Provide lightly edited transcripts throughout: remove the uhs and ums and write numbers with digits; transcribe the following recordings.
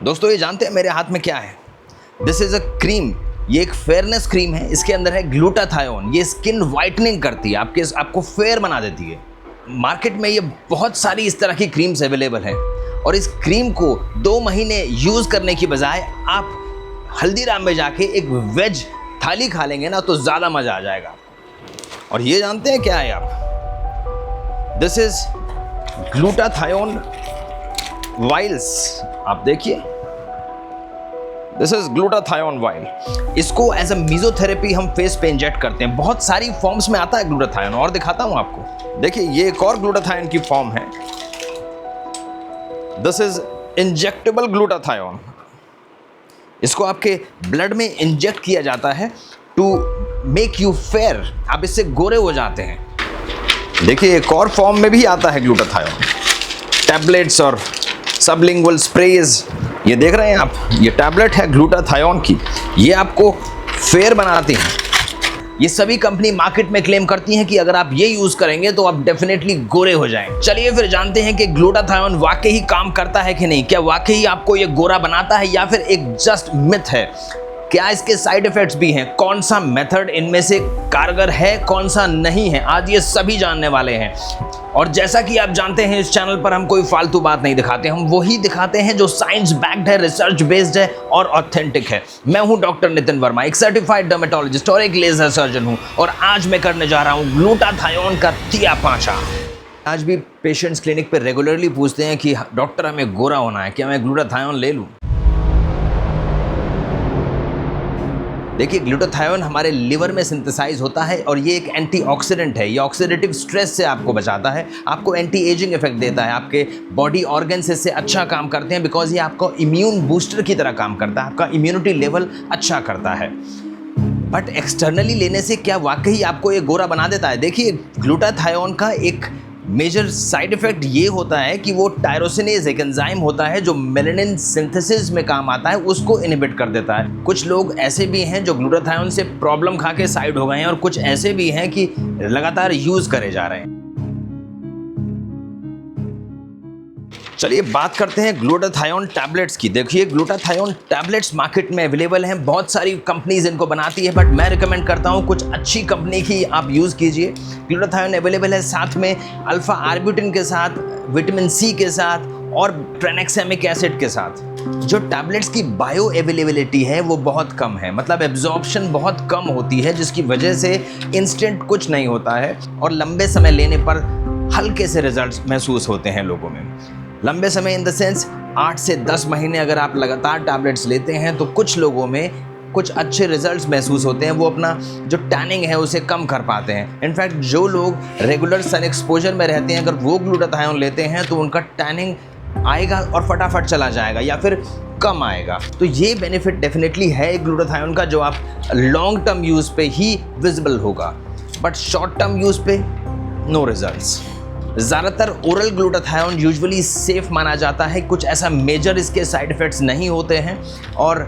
दोस्तों ये जानते हैं मेरे हाथ में क्या है? This is a cream. ये एक फेयरनेस क्रीम है। इसके अंदर है ग्लूटाथायोन। ये स्किन वाइटनिंग करती है, आपको फेयर बना देती है। मार्केट में ये बहुत सारी इस तरह की क्रीम्स अवेलेबल हैं और इस क्रीम को 2 महीने यूज़ करने की बजाय आप हल्दीराम में जाके एक वेज थाली खा लेंगे ना तो ज़्यादा मज़ा आ जाएगा आपको। और ये जानते हैं क्या है आप? दिस इज़ ग्लूटाथायोन वाइल्स। आप देखिए, दिस इज ग्लूटाथायोन वाइल। इसको एज अ मीजोथेरेपी हम फेस पे इंजेक्ट करते हैं। बहुत सारी फॉर्म्स में आता है ग्लूटाथायोन, और दिखाता हूं आपको। देखिए ये एक और ग्लूटाथायोन की फॉर्म है। This is injectable glutathione. इसको आपके ब्लड में इंजेक्ट किया जाता है टू मेक यू फेयर। आप इससे गोरे हो जाते हैं। देखिए एक और फॉर्म में भी आता है ग्लूटाथायोन, टैबलेट्स और सबलिंगुअल स्प्रेज। ये देख रहे हैं आप, ये टैबलेट है ग्लूटाथायोन की। ये आपको फेयर बनाती हैं। ये सभी कंपनी मार्केट में क्लेम करती हैं कि अगर आप ये यूज़ करेंगे तो आप डेफिनेटली गोरे हो जाएं। चलिए फिर जानते हैं कि ग्लूटाथायोन वाकई काम करता है कि नहीं। क्या वाकई आपको ये गोरा बनाता है या फिर एक जस्ट मिथ है? क्या इसके साइड इफेक्ट्स भी हैं? कौन सा मेथड इनमें से कारगर है, कौन सा नहीं है, आज ये सभी जानने वाले हैं। और जैसा कि आप जानते हैं इस चैनल पर हम कोई फालतू बात नहीं दिखाते, हम वही दिखाते हैं जो साइंस बैक्ड है, रिसर्च बेस्ड है और ऑथेंटिक है। मैं हूं डॉक्टर नितिन वर्मा, एक सर्टिफाइड डर्मेटोलॉजिस्ट और एक लेजर सर्जन हूं, और आज मैं करने जा रहा हूं ग्लूटाथायोन का तिया पांचा। आज भी पेशेंट्स क्लिनिक पर रेगुलरली पूछते हैं कि डॉक्टर हमें गोरा होना है, क्या मैं ग्लूटाथायोन ले लूँ? देखिए ग्लूटाथायोन हमारे लिवर में सिंथेसाइज होता है और ये एक एंटीऑक्सीडेंट है। ये ऑक्सीडेटिव स्ट्रेस से आपको बचाता है, आपको एंटी एजिंग इफेक्ट देता है, आपके बॉडी ऑर्गन्स इससे अच्छा काम करते हैं बिकॉज ये आपको इम्यून बूस्टर की तरह काम करता है, आपका इम्यूनिटी लेवल अच्छा करता है। बट एक्सटर्नली लेने से क्या वाकई आपको ये गोरा बना देता है? देखिए ग्लूटाथायोन का एक मेजर साइड इफेक्ट ये होता है कि वो टायरोसिनेज एक एंजाइम होता है जो मेलानिन सिंथेसिस में काम आता है, उसको इनहिबिट कर देता है। कुछ लोग ऐसे भी हैं जो ग्लूटाथायोन से प्रॉब्लम खा के साइड हो गए हैं और कुछ ऐसे भी हैं कि लगातार यूज करे जा रहे हैं। चलिए बात करते हैं ग्लूटाथायोन टैबलेट्स की। देखिए ग्लूटाथायोन टैबलेट्स मार्केट में अवेलेबल हैं, बहुत सारी कंपनीज इनको बनाती है, बट मैं रिकमेंड करता हूं कुछ अच्छी कंपनी की आप यूज़ कीजिए। ग्लूटाथायोन अवेलेबल है साथ में अल्फा आर्ब्यूटिन के साथ, विटामिन सी के साथ और ट्रेनेक्सामिक एसिड के साथ। जो टैबलेट्स की बायो अवेलेबिलिटी है वो बहुत कम है, मतलब एब्जॉर्प्शन बहुत कम होती है, जिसकी वजह से इंस्टेंट कुछ नहीं होता है और लंबे समय लेने पर हल्के से रिजल्ट्स महसूस होते हैं लोगों में। लंबे समय इन द सेंस 8 से 10 महीने अगर आप लगातार टैबलेट्स लेते हैं तो कुछ लोगों में कुछ अच्छे रिजल्ट्स महसूस होते हैं। वो अपना जो टैनिंग है उसे कम कर पाते हैं। इनफैक्ट जो लोग रेगुलर सन एक्सपोजर में रहते हैं, अगर वो ग्लूटाथायोन लेते हैं तो उनका टैनिंग आएगा और फटाफट चला जाएगा या फिर कम आएगा। तो ये बेनिफिट डेफिनेटली है ग्लूटाथायोन का, जो आप लॉन्ग टर्म यूज़ पे ही विजिबल होगा, बट शॉर्ट टर्म यूज़ पे नो रिजल्ट्स। ज़्यादातर ओरल ग्लूटाथायोन यूजुअली सेफ माना जाता है, कुछ ऐसा मेजर इसके साइड इफ़ेक्ट्स नहीं होते हैं, और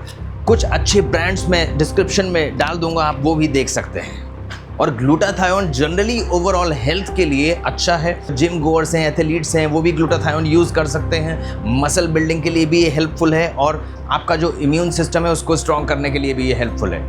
कुछ अच्छे ब्रांड्स में डिस्क्रिप्शन में डाल दूंगा, आप वो भी देख सकते हैं। और ग्लूटाथायोन जनरली ओवरऑल हेल्थ के लिए अच्छा है। जिम गोअर्स हैं, एथलीट्स हैं, वो भी ग्लूटाथायोन यूज़ कर सकते हैं। मसल बिल्डिंग के लिए भी ये हेल्पफुल है और आपका जो इम्यून सिस्टम है उसको स्ट्रॉन्ग करने के लिए भी ये हेल्पफुल है।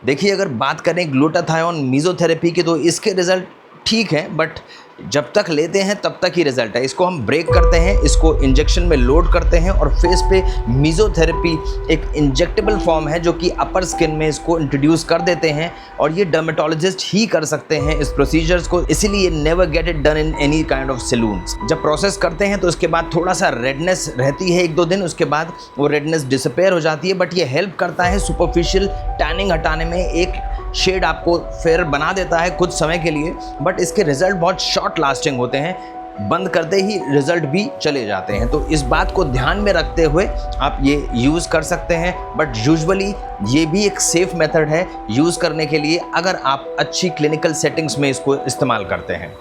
देखिए अगर बात करें ग्लूटाथायोन मीजोथेरेपी की तो इसके रिज़ल्ट ठीक है, बट जब तक लेते हैं तब तक ही रिजल्ट है। इसको हम ब्रेक करते हैं, इसको इंजेक्शन में लोड करते हैं और फेस पे मीजोथेरेपी एक इंजेक्टेबल फॉर्म है जो कि अपर स्किन में इसको इंट्रोड्यूस कर देते हैं, और ये डर्मेटोलॉजिस्ट ही कर सकते हैं इस प्रोसीजर्स को, इसीलिए never get it done in any kind of saloons. जब प्रोसेस करते हैं तो उसके बाद थोड़ा सा रेडनेस रहती है 1-2 दिन, उसके बाद वो रेडनेस डिसअपेयर हो जाती है, बट ये हेल्प करता है सुपरफिशियल टैनिंग हटाने में। एक शेड आपको फेयर बना देता है कुछ समय के लिए, बट इसके रिजल्ट बहुत शॉर्ट लास्टिंग होते हैं, बंद करते ही रिजल्ट भी चले जाते हैं। तो इस बात को ध्यान में रखते हुए आप ये यूज़ कर सकते हैं, बट यूजुअली ये भी एक सेफ मेथड है यूज़ करने के लिए अगर आप अच्छी क्लिनिकल सेटिंग्स में इसको इस्तेमाल करते हैं।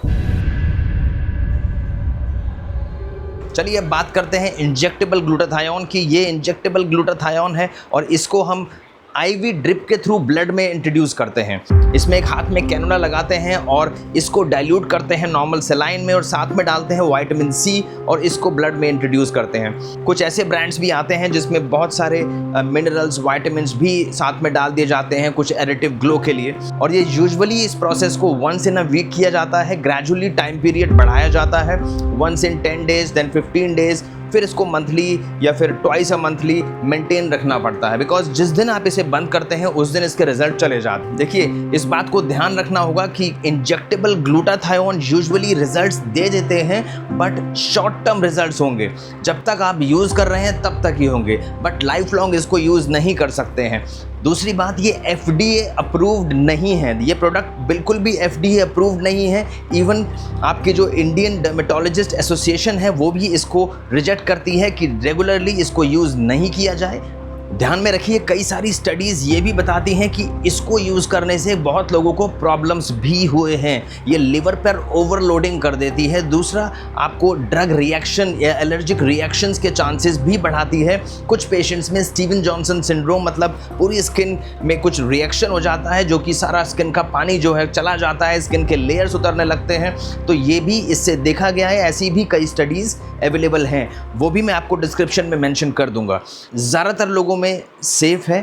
चलिए अब बात करते हैं इंजेक्टेबल ग्लूटाथायोन की। ये इंजेक्टेबल ग्लूटाथायोन है और इसको हम आईवी ड्रिप के थ्रू ब्लड में इंट्रोड्यूस करते हैं। इसमें एक हाथ में कैनुला लगाते हैं और इसको डाइल्यूट करते हैं नॉर्मल सेलाइन में और साथ में डालते हैं विटामिन सी और इसको ब्लड में इंट्रोड्यूस करते हैं। कुछ ऐसे ब्रांड्स भी आते हैं जिसमें बहुत सारे मिनरल्स विटामिन्स भी साथ में डाल दिए जाते हैं कुछ एडिटिव ग्लो के लिए, और ये यूजुअली इस प्रोसेस को वंस इन अ वीक किया जाता है। ग्रेजुअली टाइम पीरियड बढ़ाया जाता है, once in 10 days, then 15 days, फिर इसको मंथली या फिर ट्वाइस अ मंथली मेंटेन रखना पड़ता है, बिकॉज जिस दिन आप इसे बंद करते हैं उस दिन इसके रिजल्ट चले जाते हैं। देखिए, इस बात को ध्यान रखना होगा कि इंजेक्टेबल ग्लूटाथायोन यूजुअली रिजल्ट्स दे देते हैं, बट शॉर्ट टर्म रिजल्ट्स होंगे। जब तक आप यूज़ कर रहे हैं तब तक ही होंगे, बट लाइफ लॉन्ग इसको यूज़ नहीं कर सकते हैं। दूसरी बात, ये FDA अप्रूव्ड नहीं है, ये प्रोडक्ट बिल्कुल भी FDA अप्रूव्ड नहीं है। इवन आपकी जो इंडियन डर्मेटोलॉजिस्ट एसोसिएशन है वो भी इसको रिजेक्ट करती है कि रेगुलरली इसको यूज़ नहीं किया जाए। ध्यान में रखिए, कई सारी स्टडीज़ ये भी बताती हैं कि इसको यूज़ करने से बहुत लोगों को प्रॉब्लम्स भी हुए हैं। ये लिवर पर ओवरलोडिंग कर देती है। दूसरा, आपको ड्रग रिएक्शन या एलर्जिक रिएक्शंस के चांसेस भी बढ़ाती है। कुछ पेशेंट्स में स्टीवन जॉनसन सिंड्रोम, मतलब पूरी स्किन में कुछ रिएक्शन हो जाता है जो कि सारा स्किन का पानी जो है चला जाता है, स्किन के लेयर्स उतरने लगते हैं। तो ये भी इससे देखा गया है। ऐसी भी कई स्टडीज़ अवेलेबल हैं, वो भी मैं आपको डिस्क्रिप्शन में मेंशन कर दूंगा। ज़्यादातर लोगों में सेफ है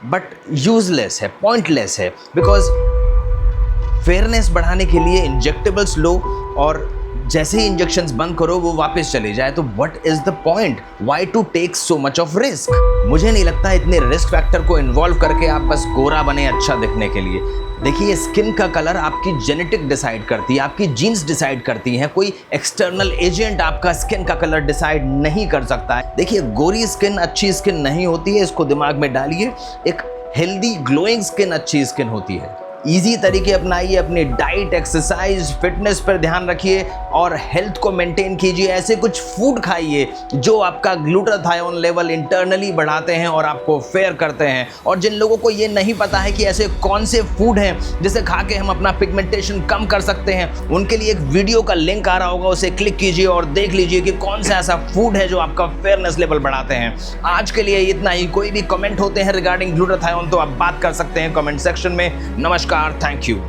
बट यूजलेस है, पॉइंटलेस है, बिकॉज फेयरनेस बढ़ाने के लिए इंजेक्टेबल्स लो और जैसे ही इंजेक्शंस बंद करो वो वापस चले जाए, तो what is the point? Why to take so much of risk? मुझे नहीं लगता इतने रिस्क फैक्टर को इन्वॉल्व करके आप बस गोरा बने अच्छा दिखने के लिए। देखिए, स्किन का कलर आपकी जेनेटिक डिसाइड करती है, आपकी जीन्स डिसाइड करती हैं। कोई एक्सटर्नल एजेंट आपका स्किन का कलर डिसाइड नहीं कर सकता है। देखिए, गोरी स्किन अच्छी स्किन नहीं होती है, इसको दिमाग में डालिए। एक हेल्दी ग्लोइंग स्किन अच्छी स्किन होती है। इजी तरीके अपनाइए, अपनी डाइट, एक्सरसाइज, फिटनेस पर ध्यान रखिए और हेल्थ को मेंटेन कीजिए। ऐसे कुछ फूड खाइए जो आपका ग्लूटाथायोन लेवल इंटरनली बढ़ाते हैं और आपको फेयर करते हैं। और जिन लोगों को ये नहीं पता है कि ऐसे कौन से फूड हैं जिसे खा के हम अपना पिगमेंटेशन कम कर सकते हैं, उनके लिए एक वीडियो का लिंक आ रहा होगा, उसे क्लिक कीजिए और देख लीजिए कि कौन सा ऐसा फूड है जो आपका फेयरनेस लेवल बढ़ाते हैं। आज के लिए इतना ही। कोई भी कमेंट होते हैं रिगार्डिंग ग्लूटाथायोन तो आप बात कर सकते हैं कमेंट सेक्शन में। नमस्कार, थैंक यू।